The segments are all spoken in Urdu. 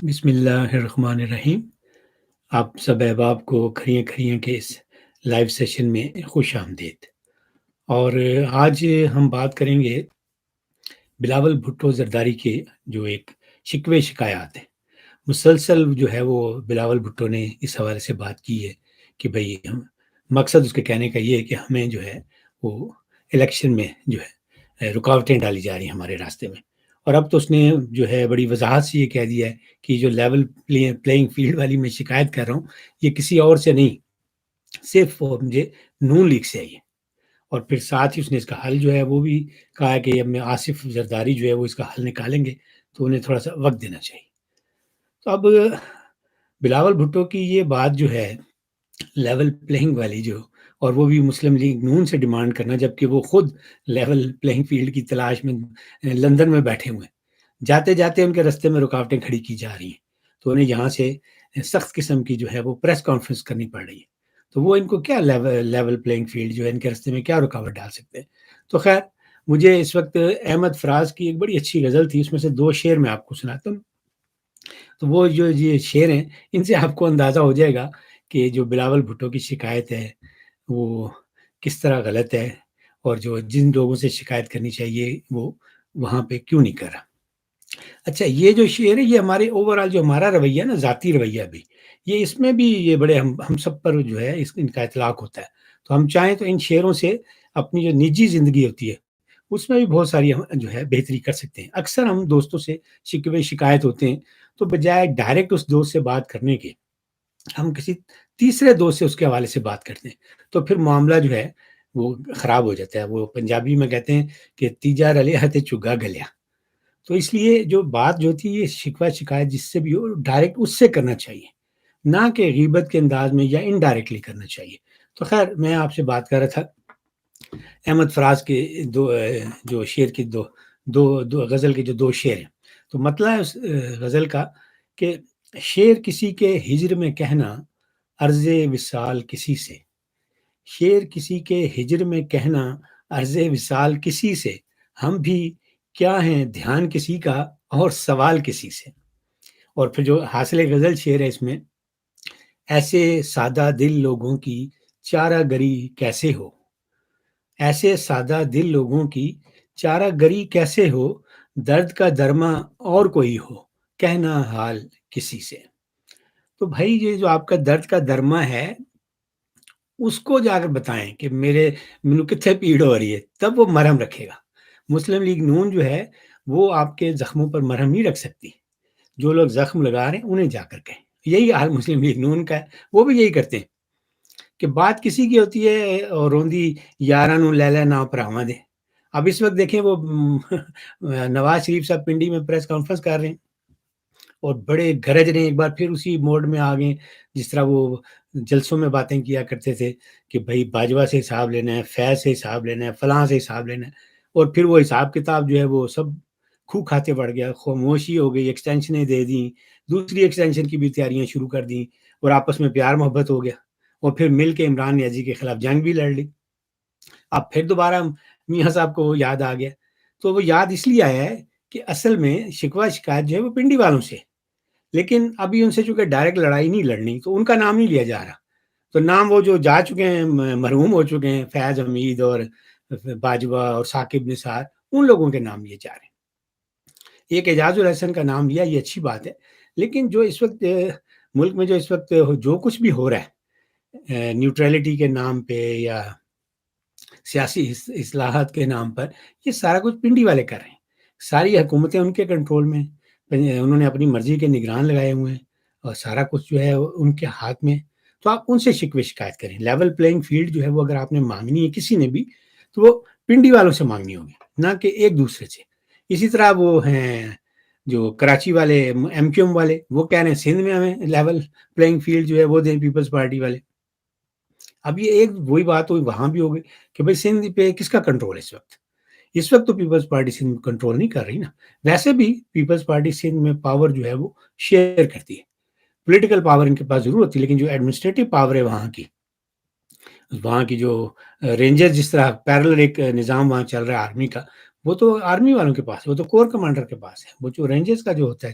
بسم اللہ الرحمن الرحیم۔ آپ سب احباب کو کھڑیاں کھڑیاں کے اس لائیو سیشن میں خوش آمدید۔ اور آج ہم بات کریں گے بلاول بھٹو زرداری کے جو ایک شکوے شکایات ہیں۔ مسلسل جو ہے وہ بلاول بھٹو نے اس حوالے سے بات کی ہے کہ بھئی مقصد اس کے کہنے کا یہ ہے کہ ہمیں جو ہے وہ الیکشن میں جو ہے رکاوٹیں ڈالی جا رہی ہیں ہمارے راستے میں۔ اور اب تو اس نے جو ہے بڑی وضاحت سے یہ کہہ دیا ہے کہ جو لیول پلینگ فیلڈ والی میں شکایت کر رہا ہوں یہ کسی اور سے نہیں، صرف مجھے نون لیگ سے آئی ہے۔ اور پھر ساتھ ہی اس نے اس کا حل جو ہے وہ بھی کہا ہے کہ اب میں آصف زرداری جو ہے وہ اس کا حل نکالیں گے تو انہیں تھوڑا سا وقت دینا چاہیے۔ تو اب بلاول بھٹو کی یہ بات جو ہے لیول پلینگ والی جو، اور وہ بھی مسلم لیگ نون سے ڈیمانڈ کرنا، جبکہ وہ خود لیول پلینگ فیلڈ کی تلاش میں لندن میں بیٹھے ہوئے ہیں، جاتے جاتے ان کے رستے میں رکاوٹیں کھڑی کی جا رہی ہیں، تو انہیں یہاں سے سخت قسم کی جو ہے وہ پریس کانفرنس کرنی پڑ رہی ہے۔ تو وہ ان کو کیا لیول پلینگ فیلڈ جو ہے ان کے رستے میں کیا رکاوٹ ڈال سکتے ہیں؟ تو خیر، مجھے اس وقت احمد فراز کی ایک بڑی اچھی غزل تھی، اس میں سے 2 شعر میں آپ کو سناتا ہوں۔ تو وہ جو یہ شعر ہیں ان سے آپ کو اندازہ ہو جائے گا کہ جو بلاول بھٹو کی شکایت ہے وہ کس طرح غلط ہے، اور جو جن لوگوں سے شکایت کرنی چاہیے وہ وہاں پہ کیوں نہیں کر رہا۔ اچھا، یہ جو شعر ہے یہ ہمارے اوورآل جو ہمارا رویہ نا، ذاتی رویہ بھی، یہ اس میں بھی یہ بڑے ہم سب پر جو ہے ان کا اطلاق ہوتا ہے۔ تو ہم چاہیں تو ان شعروں سے اپنی جو نجی زندگی ہوتی ہے اس میں بھی بہت ساری ہم جو ہے بہتری کر سکتے ہیں۔ اکثر ہم دوستوں سے شکوے شکایت ہوتے ہیں تو بجائے ڈائریکٹ اس دوست سے بات کرنے کے ہم کسی تیسرے دوست سے اس کے حوالے سے بات کرتے ہیں، تو پھر معاملہ جو ہے وہ خراب ہو جاتا ہے۔ وہ پنجابی میں کہتے ہیں کہ تیجا رلیا تے چگا گلیا۔ تو اس لیے جو بات جو تھی یہ شکوہ شکایت جس سے بھی ہو ڈائریکٹ اس سے کرنا چاہیے، نہ کہ غیبت کے انداز میں یا انڈائریکٹلی کرنا چاہیے۔ تو خیر، میں آپ سے بات کر رہا تھا احمد فراز کے جو شعر کی دو غزل کے جو 2 شعر ہیں۔ تو مطلب ہے اس غزل کا کہ شعر کسی کے ہجر میں کہنا عرض وصال کسی سے، شعر کسی کے ہجر میں کہنا عرض وصال کسی سے، ہم بھی کیا ہیں دھیان کسی کا اور سوال کسی سے۔ اور پھر جو حاصل غزل شعر ہے اس میں، ایسے سادہ دل لوگوں کی چارہ گری کیسے ہو، ایسے سادہ دل لوگوں کی چارہ گری کیسے ہو، درد کا درما اور کوئی ہو کہنا حال کسی سے۔ تو بھائی یہ جو آپ کا درد کا درما ہے اس کو جا کر بتائیں کہ مینو کتنے پیڑ ہو رہی ہے، تب وہ مرہم رکھے گا۔ مسلم لیگ نون جو ہے وہ آپ کے زخموں پر مرہم نہیں رکھ سکتی۔ جو لوگ زخم لگا رہے ہیں انہیں جا کر کہیں۔ یہی حال مسلم لیگ نون کا ہے، وہ بھی یہی کرتے ہیں کہ بات کسی کی ہوتی ہے اور روندی یاراں نوں لے لے نا پراواں دے۔ اب اس وقت دیکھیں وہ نواز شریف صاحب پنڈی میں پریس کانفرنس کر رہے ہیں اور بڑے گرج رہے ہیں، ایک بار پھر اسی موڈ میں آ گئے جس طرح وہ جلسوں میں باتیں کیا کرتے تھے کہ بھائی باجوہ سے حساب لینا ہے، فیض سے حساب لینا ہے، فلاں سے حساب لینا ہے۔ اور پھر وہ حساب کتاب جو ہے وہ سب کھو کھاتے پڑ گیا، خاموشی ہو گئی، ایکسٹینشنیں دے دیں، دوسری ایکسٹینشن کی بھی تیاریاں شروع کر دیں، اور آپس میں پیار محبت ہو گیا، اور پھر مل کے عمران نیازی کے خلاف جنگ بھی لڑ لی۔ اب پھر دوبارہ میاں صاحب کو وہ یاد آ گیا۔ تو وہ یاد اس لیے آیا ہے کہ اصل میں شکوہ شکایت جو ہے وہ پنڈی والوں سے، لیکن ابھی ان سے چونکہ ڈائریکٹ لڑائی نہیں لڑنی تو ان کا نام نہیں لیا جا رہا۔ تو نام وہ جو جا چکے ہیں، مرحوم ہو چکے ہیں، فیض حمید اور باجوہ اور ثاقب نثار، ان لوگوں کے نام لیے جا رہے ہیں۔ ایک اعجاز الحسن کا نام لیا، یہ اچھی بات ہے، لیکن جو اس وقت ملک میں جو اس وقت جو کچھ بھی ہو رہا ہے نیوٹرلٹی کے نام پہ یا سیاسی اصلاحات کے نام پر، یہ سارا کچھ پنڈی والے کر رہے ہیں۔ ساری حکومتیں ان کے کنٹرول میں، انہوں نے اپنی مرضی کے نگران لگائے ہوئے ہیں اور سارا کچھ جو ہے ان کے ہاتھ میں۔ تو آپ ان سے شکوے شکایت کریں۔ لیول پلینگ فیلڈ جو ہے وہ اگر آپ نے مانگنی ہے کسی نے بھی تو وہ پنڈی والوں سے مانگنی ہوگی، نہ کہ ایک دوسرے سے۔ اسی طرح وہ ہیں جو کراچی والے ایم کیو ایم والے، وہ کہہ رہے ہیں سندھ میں ہمیں لیول پلینگ فیلڈ جو ہے وہ دیں پیپلز پارٹی والے۔ اب یہ ایک وہی بات ہوئی وہاں بھی ہو گئی کہ بھائی سندھ پہ کس کا کنٹرول ہے اس وقت؟ اس وقت تو پیپلز پارٹی سندھ کنٹرول نہیں کر رہی نا۔ ویسے بھی پیپلز پارٹی سندھ میں پاور جو ہے وہ شیئر کرتی ہے، پولیٹیکل پاور ان کے پاس ضرور ہوتی ہے، لیکن جو ایڈمنسٹریٹو پاور ہے وہاں کی جو رینجر، جس طرح پیرلل ایک نظام وہاں چل رہا ہے آرمی کا، وہ تو آرمی والوں کے پاس، وہ تو کور کمانڈر کے پاس ہے۔ وہ جو رینجرز کا جو ہوتا ہے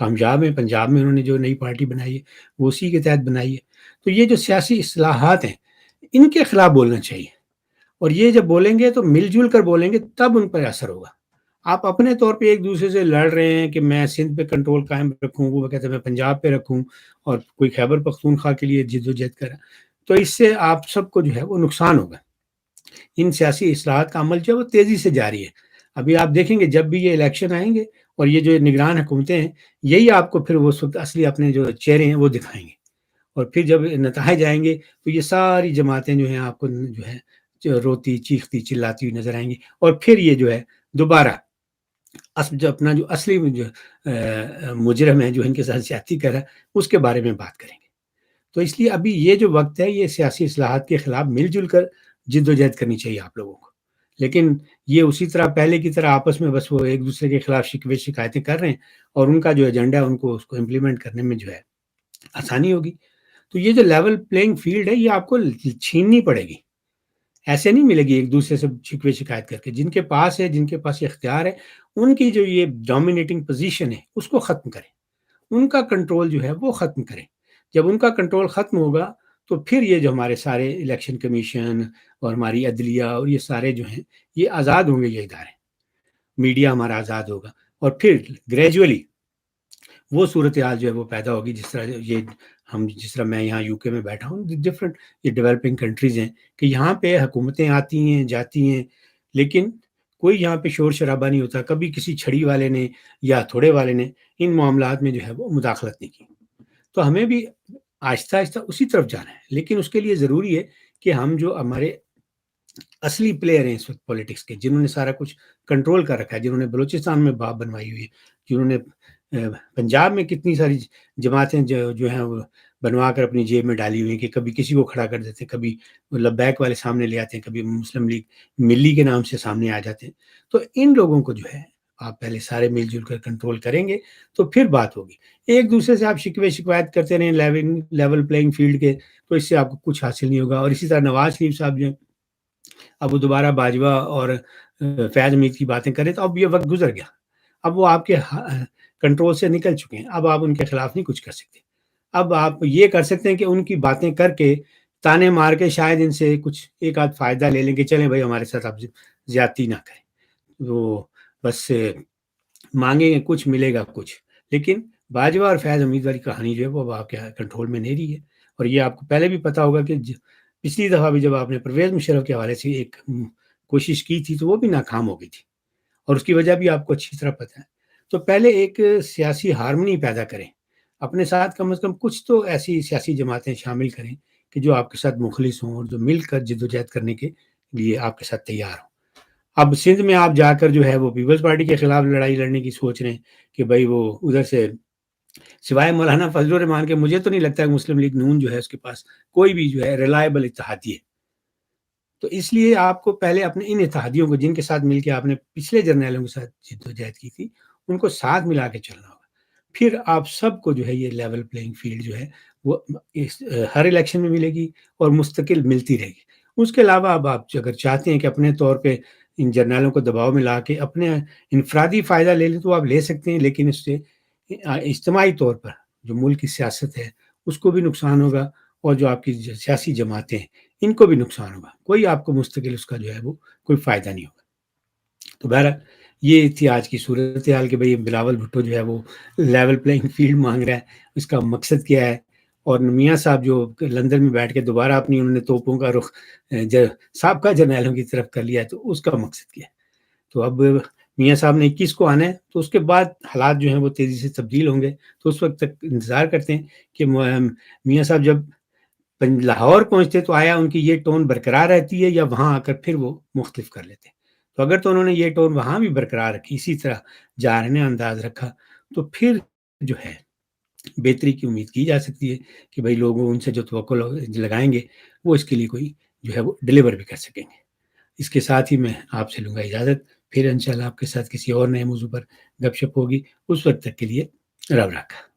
پنجاب میں انہوں نے جو نئی پارٹی بنائی ہے وہ اسی کے تحت بنائی ہے۔ تو یہ جو سیاسی اصلاحات ہیں ان کے خلاف بولنا چاہیے، اور یہ جب بولیں گے تو مل جل کر بولیں گے تب ان پر اثر ہوگا۔ آپ اپنے طور پہ ایک دوسرے سے لڑ رہے ہیں کہ میں سندھ پہ کنٹرول قائم رکھوں، وہ کہتے ہیں میں پنجاب پہ رکھوں، اور کوئی خیبر پختونخوا کے لیے جد و جہد کرا، تو اس سے آپ سب کو جو ہے وہ نقصان ہوگا۔ ان سیاسی اصلاحات کا عمل جو ہے وہ تیزی سے جاری ہے۔ ابھی آپ دیکھیں گے جب بھی یہ الیکشن آئیں گے اور یہ جو نگران حکومتیں ہیں یہی آپ کو پھر وہ اصلی اپنے جو چہرے ہیں وہ دکھائیں گے، اور پھر جب نتائج آئیں گے تو یہ ساری جماعتیں جو ہیں آپ کو جو ہے روتی چیختی چلاتی ہوئی نظر آئیں گی، اور پھر یہ جو ہے دوبارہ جو اپنا جو اصلی جو مجرم ہے جو ان کے ساتھ زیادتی کر رہا ہے اس کے بارے میں بات کریں گے۔ تو اس لیے ابھی یہ جو وقت ہے یہ سیاسی اصلاحات کے خلاف مل جل کر جد و جہد کرنی چاہیے آپ لوگوں کو، لیکن یہ اسی طرح پہلے کی طرح آپس میں بس وہ ایک دوسرے کے خلاف شکوے شکایتیں کر رہے ہیں، اور ان کا جو ایجنڈا ہے ان کو اس کو امپلیمنٹ کرنے میں جو ہے آسانی ہوگی۔ تو یہ جو لیول پلینگ فیلڈ ہے یہ آپ کو چھیننی پڑے گی، ایسے نہیں ملے گی ایک دوسرے سے شکوے شکایت کر کے۔ جن کے پاس ہے، جن کے پاس اختیار ہے، ان کی جو یہ ڈومینیٹنگ پوزیشن ہے اس کو ختم کریں، ان کا کنٹرول جو ہے وہ ختم کریں۔ جب ان کا کنٹرول ختم ہوگا تو پھر یہ جو ہمارے سارے الیکشن کمیشن اور ہماری عدلیہ اور یہ سارے جو ہیں یہ آزاد ہوں گے، یہ ادارے، میڈیا ہمارا آزاد ہوگا، اور پھر گریجولی وہ صورتحال جو ہے وہ پیدا ہوگی جس طرح میں یہاں یو کے میں بیٹھا ہوں، ڈفرینٹ یہ ڈیولپنگ کنٹریز ہیں کہ یہاں پہ حکومتیں آتی ہیں جاتی ہیں، لیکن کوئی یہاں پہ شور شرابہ نہیں ہوتا، کبھی کسی چھڑی والے نے یا تھوڑے والے نے ان معاملات میں جو ہے وہ مداخلت نہیں کی۔ تو ہمیں بھی آہستہ آہستہ اسی طرف جانا ہے، لیکن اس کے لیے ضروری ہے کہ ہم جو ہمارے اصلی پلیئر ہیں اس وقت پولیٹکس کے، جنہوں نے سارا کچھ کنٹرول کر رکھا ہے، جنہوں نے بلوچستان میں باب بنوائی ہوئی ہے، جنہوں نے پنجاب میں کتنی ساری جماعتیں جو ہیں وہ بنوا کر اپنی جیب میں ڈالی ہوئی ہیں کہ کبھی کسی کو کھڑا کر دیتے ہیں، کبھی لبیک والے سامنے لے آتے ہیں، کبھی مسلم لیگ ملی کے نام سے سامنے آ جاتے ہیں۔ تو ان لوگوں کو جو ہے آپ پہلے سارے مل جل کر کنٹرول کریں گے تو پھر بات ہوگی۔ ایک دوسرے سے آپ شکوے شکایت کرتے رہیں لیول پلینگ فیلڈ کے، تو اس سے آپ کو کچھ حاصل نہیں ہوگا۔ اور اسی طرح نواز شریف صاحب جو اب وہ دوبارہ باجوہ اور فیض حمید کی باتیں کریں تو اب یہ وقت گزر گیا، اب وہ آپ کے کنٹرول سے نکل چکے ہیں، اب آپ ان کے خلاف نہیں کچھ کر سکتے۔ اب آپ یہ کر سکتے ہیں کہ ان کی باتیں کر کے تانے مار کے شاید ان سے کچھ ایک آدھ فائدہ لے لیں کہ چلیں بھائی ہمارے ساتھ آپ زیادتی نہ کریں، وہ بس مانگیں گے کچھ ملے گا کچھ، لیکن باجوہ اور فیض حمید والی کہانی جو ہے وہ اب آپ کے کنٹرول میں نہیں رہی ہے۔ اور یہ آپ کو پہلے بھی پتا ہوگا کہ پچھلی دفعہ بھی جب آپ نے پرویز مشرف کے حوالے سے ایک کوشش کی تھی تو وہ بھی ناکام ہو گئی تھی، اور اس کی وجہ بھی آپ کو اچھی طرح پتہ ہے۔ تو پہلے ایک سیاسی ہارمنی پیدا کریں، اپنے ساتھ کم از کم کچھ تو ایسی سیاسی جماعتیں شامل کریں کہ جو آپ کے ساتھ مخلص ہوں اور جو مل کر جد و جہد کرنے کے لیے آپ کے ساتھ تیار ہوں۔ اب سندھ میں آپ جا کر جو ہے وہ پیپلز پارٹی کے خلاف لڑائی لڑنے کی سوچ رہے ہیں کہ بھائی وہ ادھر سے سوائے مولانا فضل الرحمان کے مجھے تو نہیں لگتا ہے مسلم لیگ نون جو ہے اس کے پاس کوئی بھی جو ہے ریلائبل اتحادی ہے۔ تو اس لیے آپ کو پہلے اپنے ان اتحادیوں کو جن کے ساتھ مل کے آپ نے پچھلے جرنیلوں کے ساتھ جد و جہد کی تھی ان کو ساتھ ملا کے چلنا ہوگا، پھر آپ سب کو جو ہے یہ لیول پلینگ فیلڈ جو ہے وہ ہر الیکشن میں ملے گی اور مستقل ملتی رہے گی۔ اس کے علاوہ اب آپ اگر چاہتے ہیں کہ اپنے طور پہ ان جرنیلوں کو دباؤ میں لا کے اپنے انفرادی فائدہ لے لیں تو آپ لے سکتے ہیں، لیکن اس سے اجتماعی طور پر جو ملک کی سیاست ہے اس کو بھی نقصان ہوگا، اور جو آپ کی سیاسی جماعتیں ہیں ان کو بھی نقصان ہوگا، کوئی آپ کو مستقل اس کا جو ہے وہ کوئی فائدہ نہیں ہوگا۔ تو بہرحال یہ تھی آج کی صورتحال کہ بھئی بلاول بھٹو جو ہے وہ لیول پلینگ فیلڈ مانگ رہا ہے، اس کا مقصد کیا ہے، اور میاں صاحب جو لندن میں بیٹھ کے دوبارہ اپنی انہوں نے توپوں کا رخ سابقہ جرنیلوں کی طرف کر لیا ہے، تو اس کا مقصد کیا ہے۔ تو اب میاں صاحب نے 21 کو آنا ہے، تو اس کے بعد حالات جو ہیں وہ تیزی سے تبدیل ہوں گے، تو اس وقت تک انتظار کرتے ہیں کہ میاں صاحب جب لاہور پہنچتے تو آیا ان کی یہ ٹون برقرار رہتی ہے یا وہاں آ کر پھر وہ مختلف کر لیتے ہیں۔ تو اگر تو انہوں نے یہ ٹون وہاں بھی برقرار رکھی، اسی طرح جارحانہ انداز رکھا، تو پھر جو ہے بہتری کی امید کی جا سکتی ہے کہ بھائی لوگوں ان سے جو توقع لگائیں گے وہ اس کے لیے کوئی جو ہے وہ ڈلیور بھی کر سکیں گے۔ اس کے ساتھ ہی میں آپ سے لوں گا اجازت، پھر انشاءاللہ آپ کے ساتھ کسی اور نئے موضوع پر گپ شپ ہوگی، اس وقت تک کے لیے رب رکھا۔